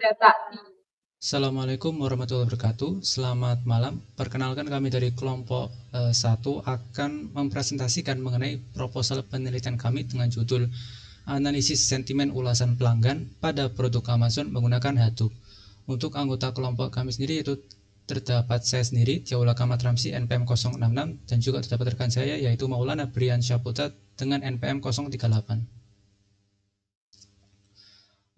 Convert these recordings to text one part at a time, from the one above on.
data di Assalamualaikum warahmatullahi wabarakatuh. Selamat malam. Perkenalkan kami dari kelompok 1 akan mempresentasikan mengenai proposal penelitian kami dengan judul Analisis Sentimen Ulasan Pelanggan pada Produk Amazon menggunakan Hadoop. Untuk anggota kelompok kami sendiri yaitu terdapat saya sendiri, Tiaula Kamat Ramsi NPM 066 dan juga terdapat rekan saya yaitu Maulana Brian Syaputra dengan NPM 038.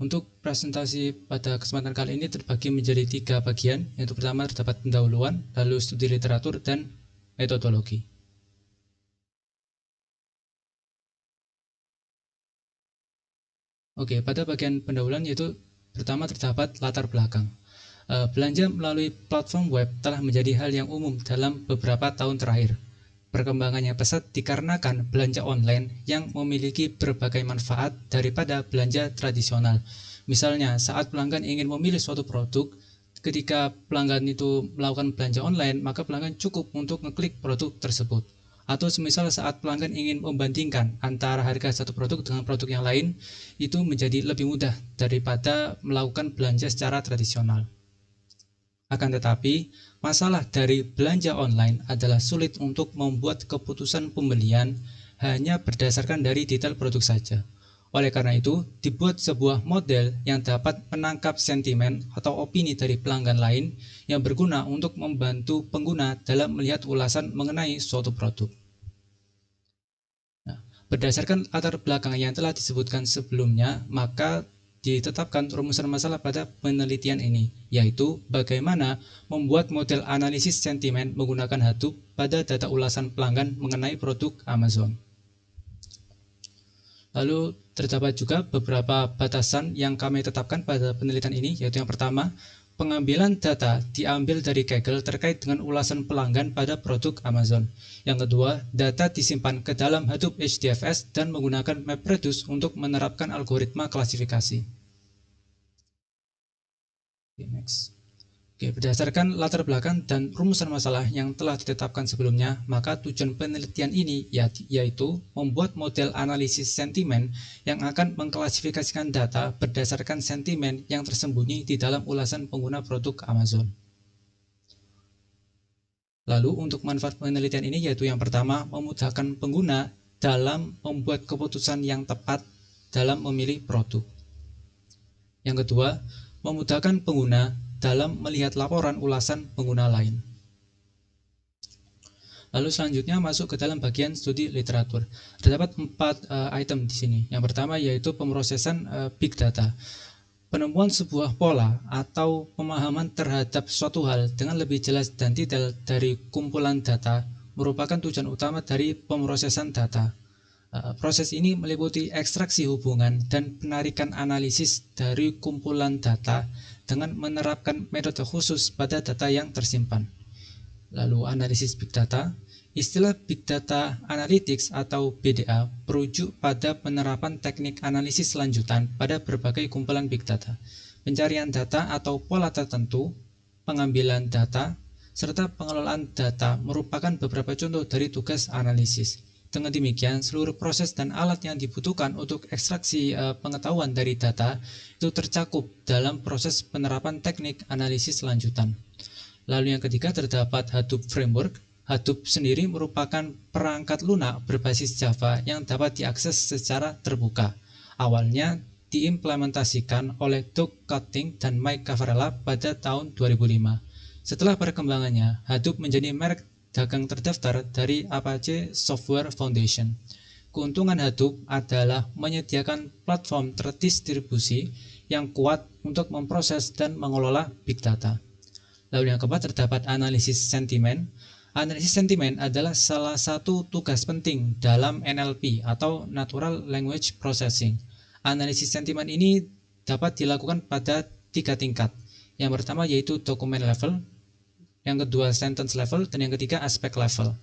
Untuk presentasi pada kesempatan kali ini terbagi menjadi 3 bagian, yaitu pertama terdapat pendahuluan, lalu studi literatur, dan metodologi. Oke, pada bagian pendahuluan yaitu pertama terdapat latar belakang. Belanja melalui platform web telah menjadi hal yang umum dalam beberapa tahun terakhir. Perkembangannya pesat dikarenakan belanja online yang memiliki berbagai manfaat daripada belanja tradisional. Misalnya, saat pelanggan ingin memilih suatu produk, ketika pelanggan itu melakukan belanja online, maka pelanggan cukup untuk ngeklik produk tersebut. Atau semisal saat pelanggan ingin membandingkan antara harga satu produk dengan produk yang lain, itu menjadi lebih mudah daripada melakukan belanja secara tradisional. Akan tetapi, masalah dari belanja online adalah sulit untuk membuat keputusan pembelian hanya berdasarkan dari detail produk saja. Oleh karena itu, dibuat sebuah model yang dapat menangkap sentimen atau opini dari pelanggan lain yang berguna untuk membantu pengguna dalam melihat ulasan mengenai suatu produk. Nah, berdasarkan latar belakang yang telah disebutkan sebelumnya, maka ditetapkan rumusan masalah pada penelitian ini, yaitu bagaimana membuat model analisis sentimen menggunakan Hadoop pada data ulasan pelanggan mengenai produk Amazon. Lalu terdapat juga beberapa batasan yang kami tetapkan pada penelitian ini, yaitu yang pertama, pengambilan data diambil dari Kaggle terkait dengan ulasan pelanggan pada produk Amazon. Yang kedua, data disimpan ke dalam Hadoop HDFS dan menggunakan MapReduce untuk menerapkan algoritma klasifikasi. Next. Berdasarkan latar belakang dan rumusan masalah yang telah ditetapkan sebelumnya, maka tujuan penelitian ini yaitu membuat model analisis sentimen yang akan mengklasifikasikan data berdasarkan sentimen yang tersembunyi di dalam ulasan pengguna produk Amazon. Lalu untuk manfaat penelitian ini yaitu yang pertama, memudahkan pengguna dalam membuat keputusan yang tepat dalam memilih produk. Yang kedua, memudahkan pengguna dalam melihat laporan ulasan pengguna lain. Lalu selanjutnya masuk ke dalam bagian studi literatur. Terdapat 4 item di sini. Yang pertama yaitu pemrosesan big data. Penemuan sebuah pola atau pemahaman terhadap suatu hal dengan lebih jelas dan detail dari kumpulan data merupakan tujuan utama dari pemrosesan data. Proses ini meliputi ekstraksi hubungan dan penarikan analisis dari kumpulan data dengan menerapkan metode khusus pada data yang tersimpan. Lalu analisis big data. Istilah Big Data Analytics atau BDA merujuk pada penerapan teknik analisis lanjutan pada berbagai kumpulan big data, pencarian data atau pola tertentu, pengambilan data, serta pengelolaan data merupakan beberapa contoh dari tugas analisis. Dengan demikian, seluruh proses dan alat yang dibutuhkan untuk ekstraksi pengetahuan dari data itu tercakup dalam proses penerapan teknik analisis lanjutan. Lalu yang ketiga terdapat Hadoop Framework. Hadoop sendiri merupakan perangkat lunak berbasis Java yang dapat diakses secara terbuka. Awalnya diimplementasikan oleh Doug Cutting dan Mike Cavarella pada tahun 2005. Setelah perkembangannya, Hadoop menjadi merek dagang terdaftar dari Apache Software Foundation. Keuntungan Hadoop adalah menyediakan platform terdistribusi yang kuat untuk memproses dan mengelola big data. Lalu yang keempat terdapat analisis sentimen. Analisis sentimen adalah salah satu tugas penting dalam NLP atau Natural Language Processing. Analisis sentimen ini dapat dilakukan pada 3 tingkat. Yang pertama yaitu document level, yang kedua sentence level, dan yang ketiga aspect level.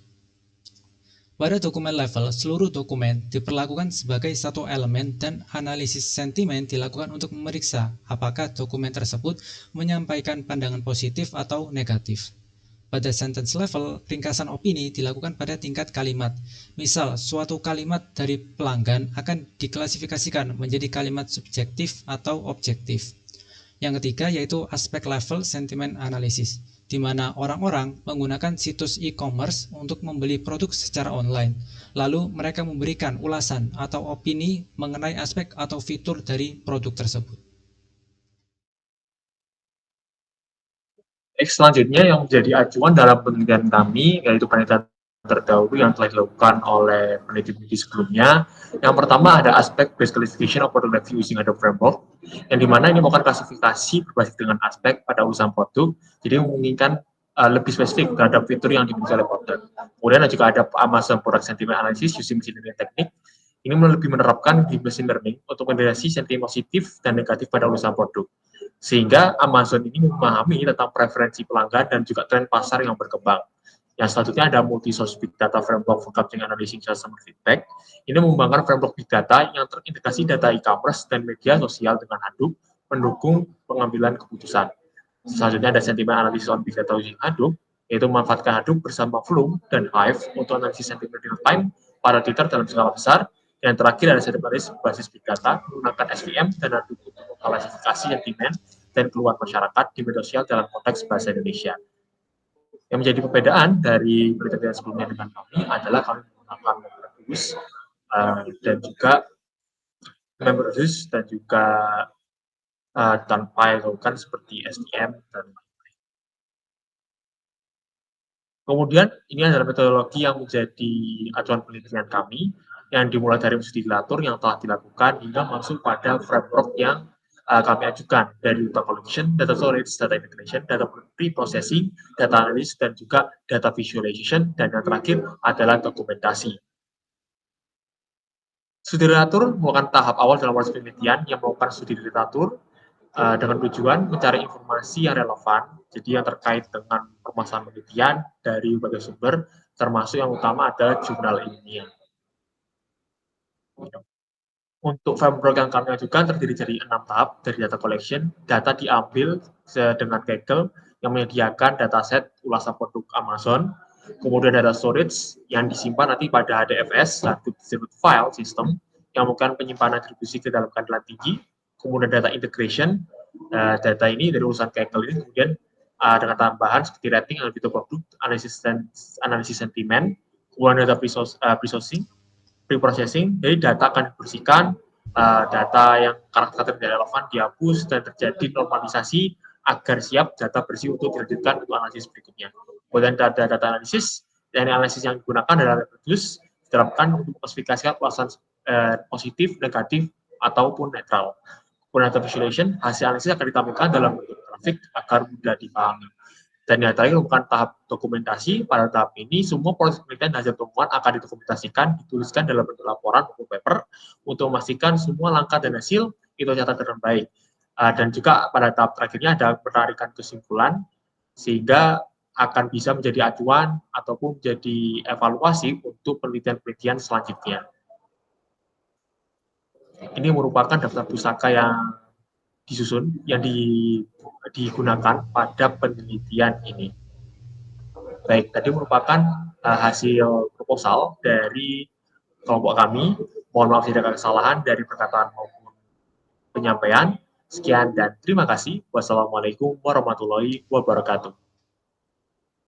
Pada dokumen level, seluruh dokumen diperlakukan sebagai satu elemen dan analisis sentimen dilakukan untuk memeriksa apakah dokumen tersebut menyampaikan pandangan positif atau negatif. Pada sentence level, ringkasan opini dilakukan pada tingkat kalimat. Misal, suatu kalimat dari pelanggan akan diklasifikasikan menjadi kalimat subjektif atau objektif. Yang ketiga yaitu aspek level sentiment analysis, di mana orang-orang menggunakan situs e-commerce untuk membeli produk secara online. Lalu mereka memberikan ulasan atau opini mengenai aspek atau fitur dari produk tersebut. Selanjutnya yang menjadi acuan dalam penelitian kami yaitu penelitian terdahulu yang telah dilakukan oleh peneliti sebelumnya. Yang pertama ada aspek base classification of product review using Adobe Framework, yang dimana ini merupakan klasifikasi berbasis dengan aspek pada usaha produk, jadi memungkinkan lebih spesifik terhadap fitur yang dimiliki oleh produk. Kemudian juga ada Amazon Product Sentiment Analysis using machine learning technique. Ini lebih menerapkan di machine learning untuk mendeteksi sentimen positif dan negatif pada usaha produk. Sehingga Amazon ini memahami tentang preferensi pelanggan dan juga tren pasar yang berkembang. Yang selanjutnya ada multi-source big data framework for capturing analyzing customer feedback. Ini mengembangkan framework big data yang terintegrasi data e-commerce dan media sosial dengan Hadoop, mendukung pengambilan keputusan. Selanjutnya ada sentiment analysis on big data using Hadoop, yaitu memanfaatkan Hadoop bersama Flume dan Hive untuk analisis sentiment real time para Twitter dalam skala besar. Dan terakhir ada sentiment analysis basis big data menggunakan SVM dan Hadoop untuk klasifikasi sentimen dan keluhan masyarakat di media sosial dalam konteks bahasa Indonesia. Yang menjadi perbedaan dari penelitian sebelumnya dengan kami adalah kami menggunakan MemberReduce dan juga MemberReduce dan juga tanpa token seperti SVM dan lain-lain. Kemudian ini adalah metodologi yang menjadi acuan penelitian kami yang dimulai dari studi literatur yang telah dilakukan hingga masuk pada framework yang kami ajukan dari data collection, data storage, data integration, data pre-processing, data analysis, dan juga data visualization, dan yang terakhir adalah dokumentasi. Studi literatur merupakan tahap awal dalam proses penelitian yang melakukan studi literatur dengan tujuan mencari informasi yang relevan, jadi yang terkait dengan permasalahan penelitian dari berbagai sumber, termasuk yang utama adalah jurnal ilmiah. Untuk framework yang kami ajukan terdiri dari 6 tahap dari data collection. Data diambil dengan Kaggle yang menyediakan dataset ulasan produk Amazon. Kemudian data storage yang disimpan nanti pada HDFS, Distributed File System, yang membutuhkan penyimpanan distribusi ke dalam keadilan tinggi. Kemudian data integration, data ini dari urusan Kaggle ini kemudian dengan tambahan seperti rating, lebih produk, analisis sentimen, kemudian data pre-processing, jadi data akan dibersihkan, data yang karakter tidak relevan dihapus dan terjadi normalisasi agar siap data bersih untuk dilanjutkan untuk analisis berikutnya. Kemudian data analisis, dan analisis yang digunakan adalah MemberReduce, diterapkan untuk klasifikasikan ulasan positif, negatif, ataupun netral. Kemudian data visualization, hasil analisis akan ditampilkan dalam bentuk grafik agar mudah dipahami. Dan yang terakhir merupakan tahap dokumentasi. Pada tahap ini, semua proses penelitian dan hasil temuan akan didokumentasikan, dituliskan dalam bentuk laporan maupun paper, untuk memastikan semua langkah dan hasil itu tercatat dengan baik. Dan juga pada tahap terakhirnya ada penarikan kesimpulan, sehingga akan bisa menjadi acuan ataupun menjadi evaluasi untuk penelitian-penelitian selanjutnya. Ini merupakan daftar pusaka yang disusun, yang digunakan pada penelitian ini. Baik, tadi merupakan hasil proposal dari kelompok kami. Mohon maaf jika ada kesalahan dari perkataan maupun penyampaian. Sekian dan terima kasih. Wassalamualaikum warahmatullahi wabarakatuh.